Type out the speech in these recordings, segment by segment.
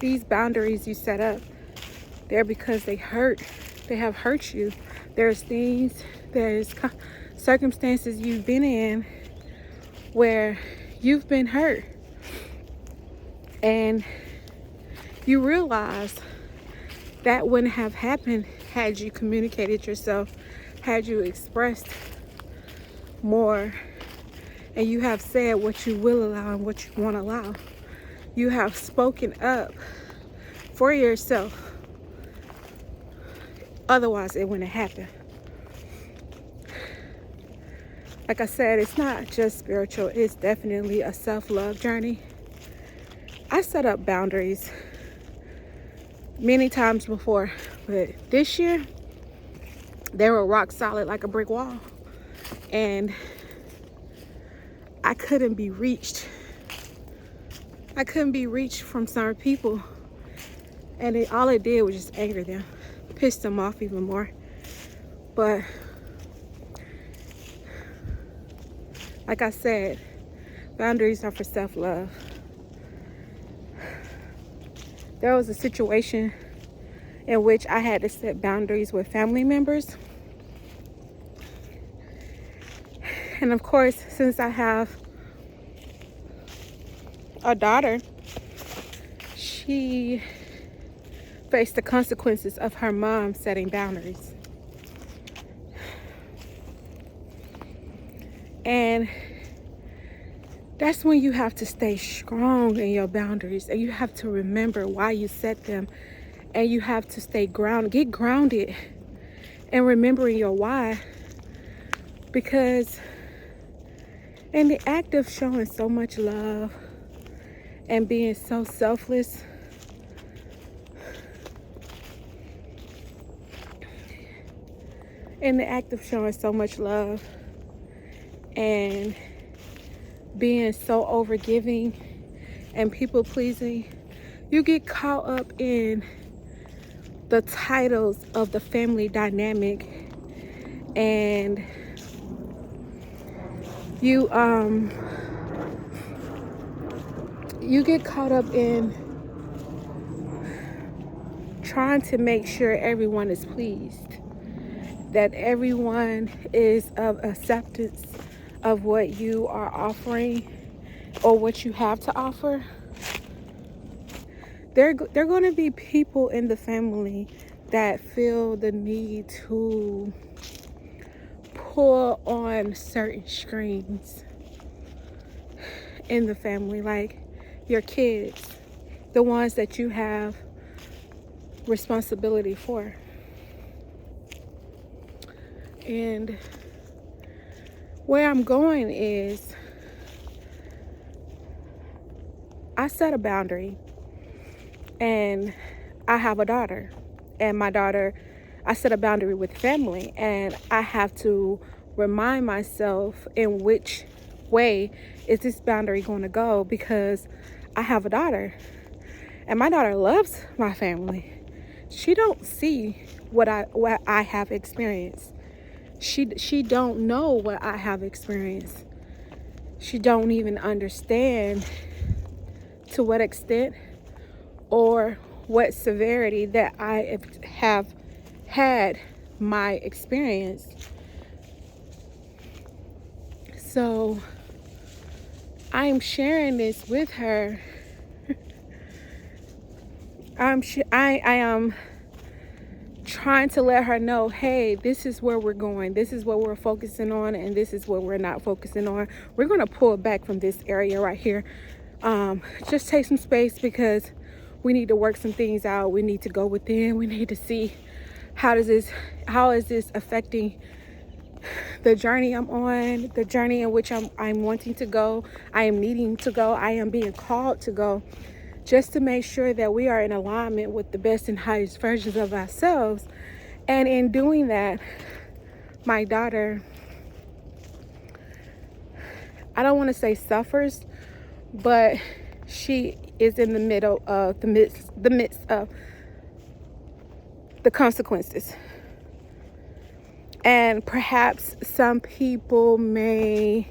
these boundaries you set up, they're because they have hurt you. There's circumstances you've been in where you've been hurt, and you realize that wouldn't have happened had you communicated yourself, had you expressed more, and you have said what you will allow and what you won't allow. You have spoken up for yourself. Otherwise, it wouldn't happen. Like I said, it's not just spiritual. It's definitely a self-love journey. I set up boundaries many times before, but this year, they were rock solid like a brick wall. And I couldn't be reached. I couldn't be reached from certain people. And all it did was just anger them, piss them off even more. But like I said, boundaries are for self-love. There was a situation in which I had to set boundaries with family members. And of course, since I have a daughter, she faced the consequences of her mom setting boundaries. And that's when you have to stay strong in your boundaries, and you have to remember why you set them, and you have to stay grounded, get grounded and remembering your why. Because in the act of showing so much love and being so selfless, in the act of showing so much love and being so overgiving and people pleasing, you get caught up in the titles of the family dynamic, and you get caught up in trying to make sure everyone is pleased, that everyone is of acceptance of what you are offering or what you have to offer. There are going to be people in the family that feel the need to pull on certain strings in the family, like your kids, the ones that you have responsibility for. And where I'm going is, I set a boundary, and I have a daughter, and my daughter, I set a boundary with family, and I have to remind myself in which way is this boundary going to go, because I have a daughter, and my daughter loves my family. She don't see what I have experienced. She don't know what I have experienced. She don't even understand to what extent or what severity that I have had my experience. So I am sharing this with her. I am trying to let her know, hey, this is where we're going. This is what we're focusing on, and this is what we're not focusing on. We're going to pull back from this area right here. Just take some space, because we need to work some things out. We need to go within. We need to see how is this affecting the journey I'm on, the journey in which I'm wanting to go. I am needing to go. I am being called to go, just to make sure that we are in alignment with the best and highest versions of ourselves. And in doing that, my daughter, I don't want to say suffers, but she is in the middle of the midst of the consequences. And perhaps some people may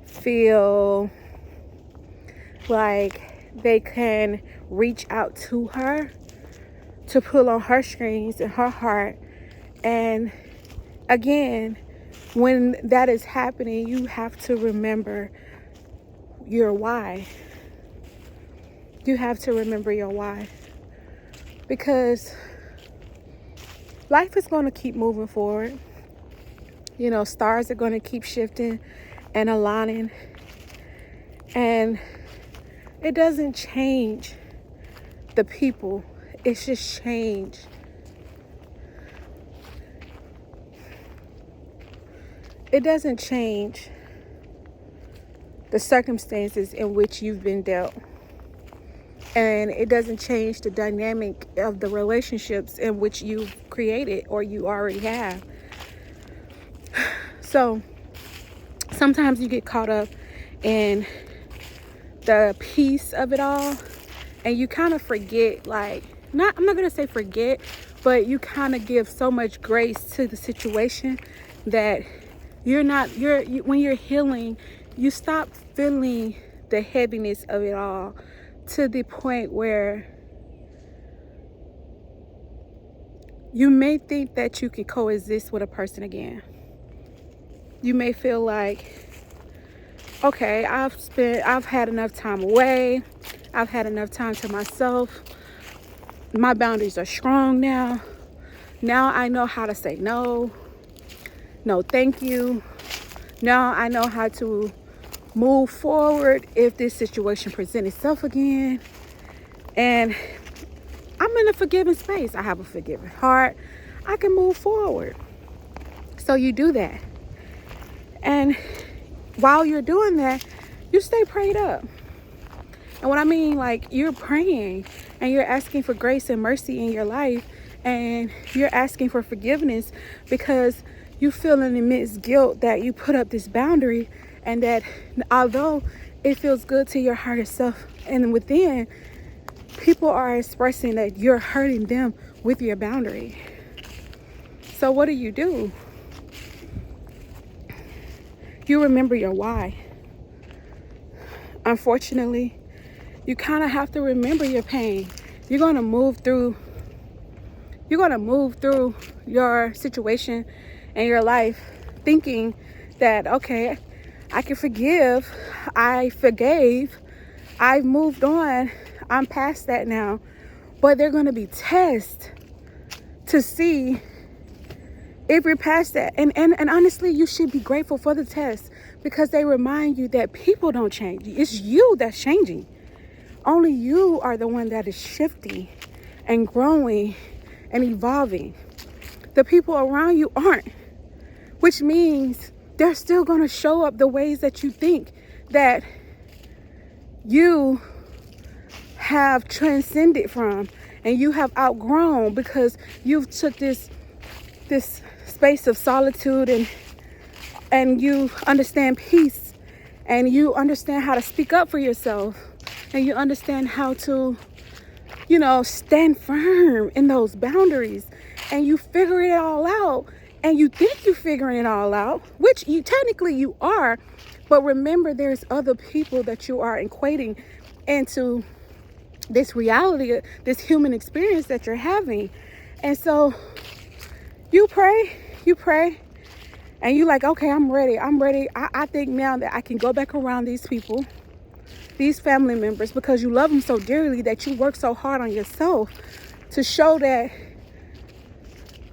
feel like they can reach out to her to pull on her strings and her heart. And again, when that is happening, you have to remember your why. You have to remember your why. Because life is going to keep moving forward. You know, stars are going to keep shifting and aligning. And it doesn't change the people. It's just change. It doesn't change the circumstances in which you've been dealt. And it doesn't change the dynamic of the relationships in which you've created or you already have. So sometimes you get caught up in the peace of it all, and you kind of forget, I'm not going to say forget, but you kind of give so much grace to the situation that when you're healing, you stop feeling the heaviness of it all, to the point where you may think that you can coexist with a person again. You may feel like, okay, I've had enough time away. I've had enough time to myself. My boundaries are strong now. Now I know how to say no. No, thank you. Now I know how to move forward if this situation presents itself again. And I'm in a forgiving space. I have a forgiving heart. I can move forward. So you do that. And while you're doing that, you stay prayed up. And what I mean, you're praying and you're asking for grace and mercy in your life, and you're asking for forgiveness because you feel an immense guilt that you put up this boundary, and that although it feels good to your heart itself and within, people are expressing that you're hurting them with your boundary. So what do? You remember your why. Unfortunately, you kind of have to remember your pain. You're going to move through your situation and your life thinking that, okay, I can forgive, I forgave, I've moved on, I'm past that now. But they're going to be tests to see if you're past that. And honestly, you should be grateful for the test, because they remind you that people don't change. It's you that's changing. Only you are the one that is shifting and growing and evolving. The people around you aren't, which means they're still going to show up the ways that you think that you have transcended from and you have outgrown, because you've took this space of solitude and you understand peace, and you understand how to speak up for yourself, and you understand how to, stand firm in those boundaries, and you figure it all out, and you think you're figuring it all out, which you technically are. But remember, there's other people that you are equating into this reality, this human experience that you're having. And so you pray, and you okay, I'm ready. I think now that I can go back around these people, these family members, because you love them so dearly that you work so hard on yourself to show that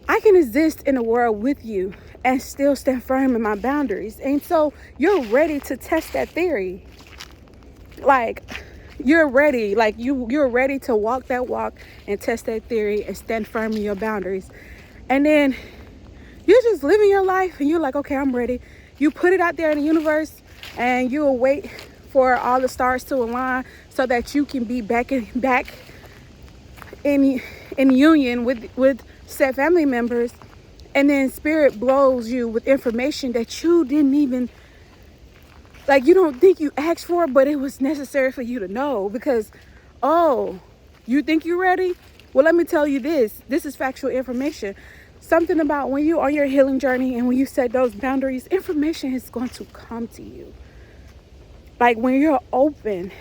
I can exist in the world with you and still stand firm in my boundaries. And so you're ready to test that theory. You're ready. You're ready to walk that walk and test that theory and stand firm in your boundaries. And then you're just living your life, and you're okay, I'm ready. You put it out there in the universe, and you will wait for all the stars to align so that you can be back in union with said family members. And then spirit blows you with information that you didn't even, you don't think you asked for, but it was necessary for you to know. Because, you think you're ready? Well, let me tell you this is factual information. Something about when you're on your healing journey and when you set those boundaries, information is going to come to you. When you're open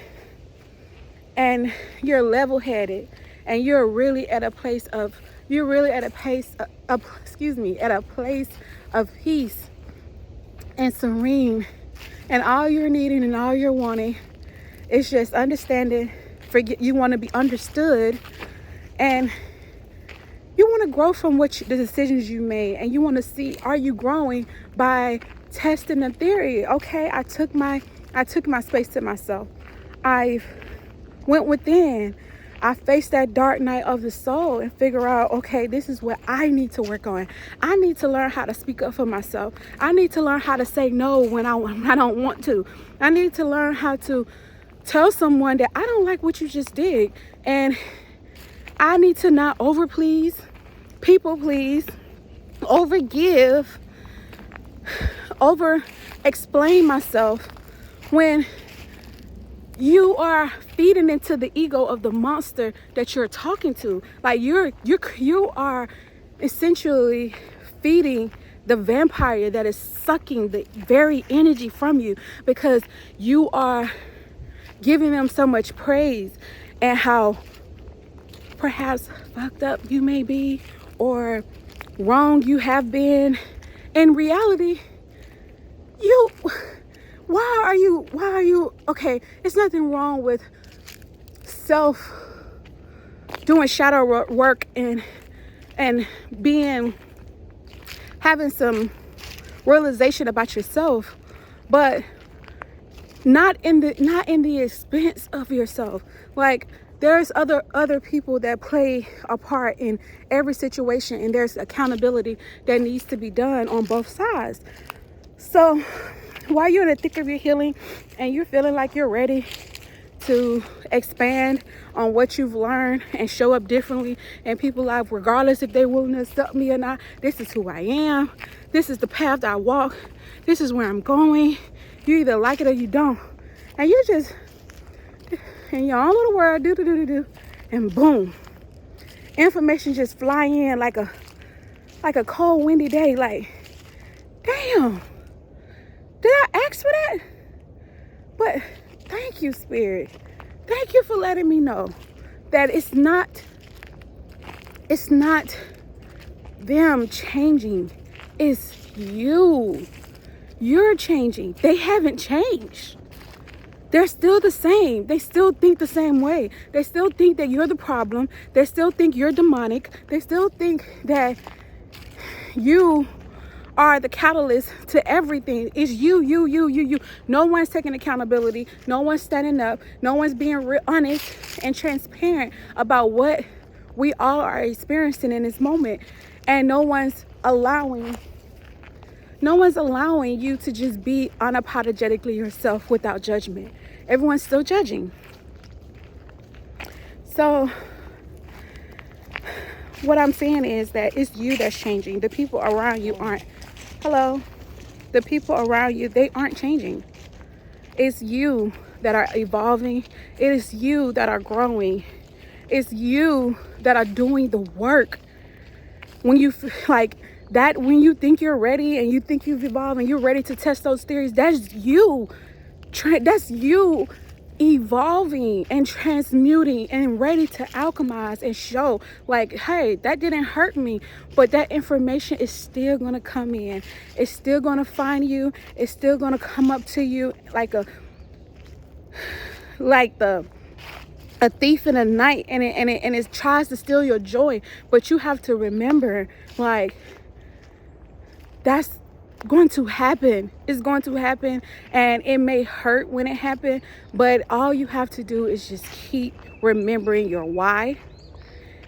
and you're level-headed, and you're really at a place of at a place of peace and serene, and all you're needing and all you're wanting is just understanding. You want to be understood, and you want to grow from the decisions you made, and you want to see, are you growing by testing the theory? Okay, I took my space to myself. I went within. I faced that dark night of the soul and figure out, okay, this is what I need to work on. I need to learn how to speak up for myself. I need to learn how to say no when I don't want to. I need to learn how to tell someone that I don't like what you just did. And I need to not overplease, people please, overgive, over explain myself when you are feeding into the ego of the monster that you're talking to. Like you are essentially feeding the vampire that is sucking the very energy from you, because you are giving them so much praise and how perhaps fucked up you may be or wrong you have been. In reality, why are you okay? It's nothing wrong with doing shadow work and having some realization about yourself, but not in the expense of yourself. Like, there's other people that play a part in every situation, and there's accountability that needs to be done on both sides. So while you're in the thick of your healing and you're feeling like you're ready to expand on what you've learned and show up differently in people's life, regardless if they're willing to accept me or not, this is who I am. This is the path I walk. This is where I'm going. You either like it or you don't. And you just, in your own little world, do, and boom, information just fly in like a cold, windy day. Like, damn, did I ask for that? But thank you, Spirit. Thank you for letting me know that it's not them changing. It's you. You're changing. They haven't changed. They're still the same. They still think the same way. They still think that you're the problem. They still think you're demonic. They still think that you are the catalyst to everything. It's you. No one's taking accountability. No one's standing up. No one's being honest and transparent about what we all are experiencing in this moment. And no one's allowing you to just be unapologetically yourself without judgment. Everyone's still judging. So what I'm saying is that it's you that's changing. The people around you aren't. Hello? The people around you, they aren't changing. It's you that are evolving. It is you that are growing. It's you that are doing the work. When you like that, when you think you're ready and you think you've evolved and you're ready to test those theories, that's you. That's you evolving and transmuting and ready to alchemize and show, like, hey, that didn't hurt me, but that information is still gonna come in. It's still gonna find you. It's still gonna come up to you like a thief in the night, and it tries to steal your joy. But you have to remember, like, that's going to happen. It's going to happen, and it may hurt when it happens, but all you have to do is just keep remembering your why.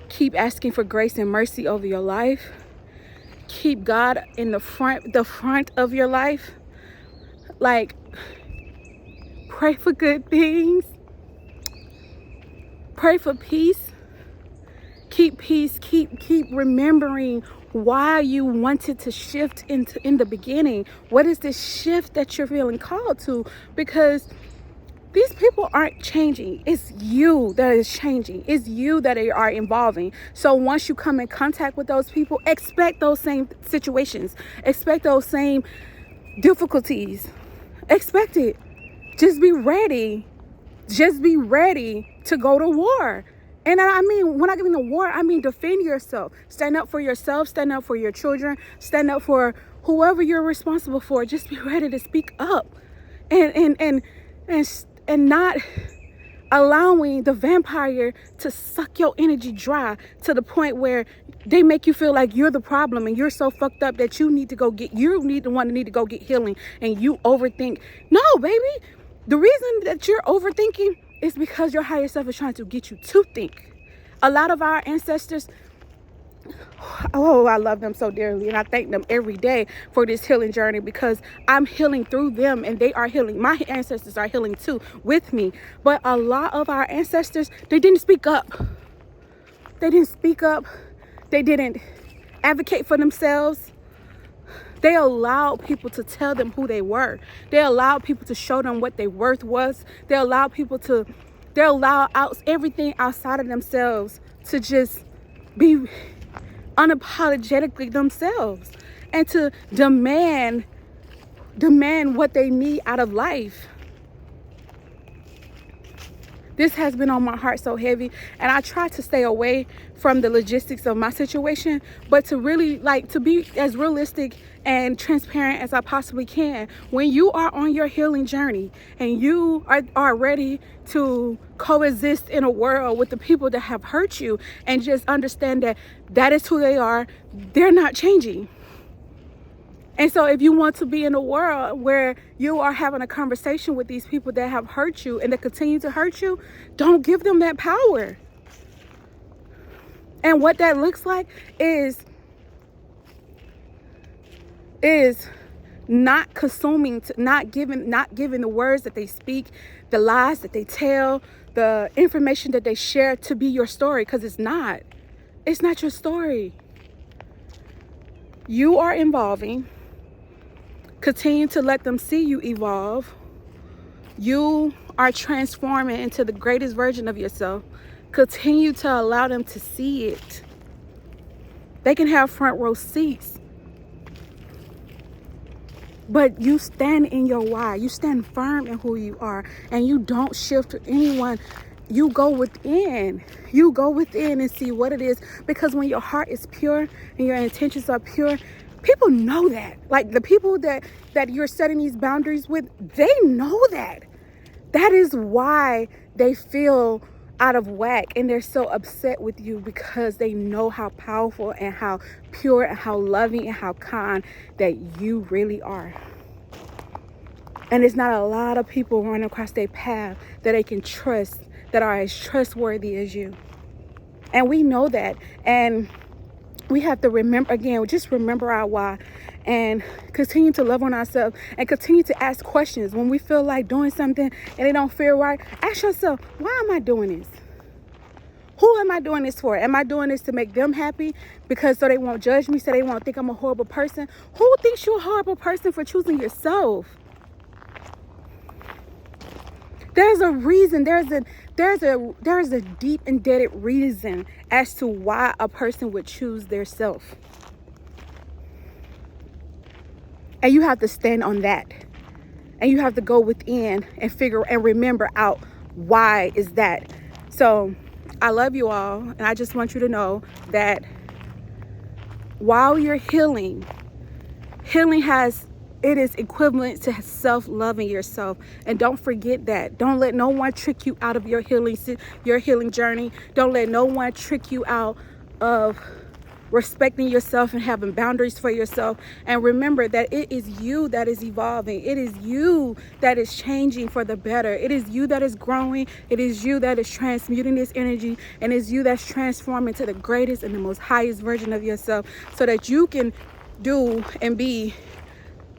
Keep asking for grace and mercy over your life. Keep God in the front of your life. Like, pray for good things. Pray for peace. Keep peace. Keep remembering why you wanted to shift in the beginning. What is this shift that you're feeling called to? Because these people aren't changing. It's you that is changing. It's you that are evolving. So once you come in contact with those people, expect those same situations. Expect those same difficulties. Expect it. Just be ready Just be ready to go to war. And I mean, when I mean a war, I mean defend yourself. Stand up for yourself. Stand up for your children. Stand up for whoever you're responsible for. Just be ready to speak up, and not allowing the vampire to suck your energy dry to the point where they make you feel like you're the problem and you're so fucked up that you need to go get healing, and you overthink. No, baby. The reason that you're overthinking is because your higher self is trying to get you to think. A lot of our ancestors, oh, I love them so dearly, and I thank them every day for this healing journey, because I'm healing through them and they are healing. My ancestors are healing too with me. But a lot of our ancestors, they didn't speak up. They didn't speak up. They didn't advocate for themselves. They allowed people to tell them who they were. They allowed people to show them what their worth was. They allowed everything outside of themselves to just be unapologetically themselves, and to demand what they need out of life. This has been on my heart so heavy, and I try to stay away from the logistics of my situation, but to really to be as realistic and transparent as I possibly can. When you are on your healing journey and you are ready to coexist in a world with the people that have hurt you, and just understand that that is who they are, they're not changing. And so if you want to be in a world where you are having a conversation with these people that have hurt you and that continue to hurt you, don't give them that power. And what that looks like is not consuming, not giving the words that they speak, the lies that they tell, the information that they share to be your story, because it's not your story. You are evolving. Continue to let them see you evolve. You are transforming into the greatest version of yourself. Continue to allow them to see it. They can have front row seats. But you stand in your why. You stand firm in who you are. And you don't shift to anyone. You go within. You go within and see what it is. Because when your heart is pure and your intentions are pure, people know that. Like the people that you're setting these boundaries with, they know that. That is why they feel out of whack and they're so upset with you, because they know how powerful and how pure and how loving and how kind that you really are. And it's not a lot of people running across their path that they can trust, that are as trustworthy as you. And we know that. And we have to remember, again, just remember our why, and continue to love on ourselves, and continue to ask questions. When we feel like doing something and it don't feel right, ask yourself, why am I doing this? Who am I doing this for? Am I doing this to make them happy? Because so they won't judge me, so they won't think I'm a horrible person? Who thinks you're a horrible person for choosing yourself? There's a reason. There's a deep embedded reason as to why a person would choose their self. And you have to stand on that. And you have to go within and figure and remember out why is that. So I love you all. And I just want you to know that while you're healing it is equivalent to self-loving yourself. And don't forget that. Don't let no one trick you out of your healing journey. Don't let no one trick you out of respecting yourself and having boundaries for yourself. And remember that it is you that is evolving. It is you that is changing for the better. It is you that is growing. It is you that is transmuting this energy. And it's you that's transforming to the greatest and the most highest version of yourself, so that you can do and be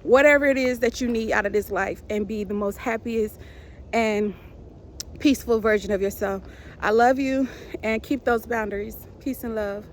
whatever it is that you need out of this life, and be the most happiest and peaceful version of yourself. I love you, and keep those boundaries. Peace and love.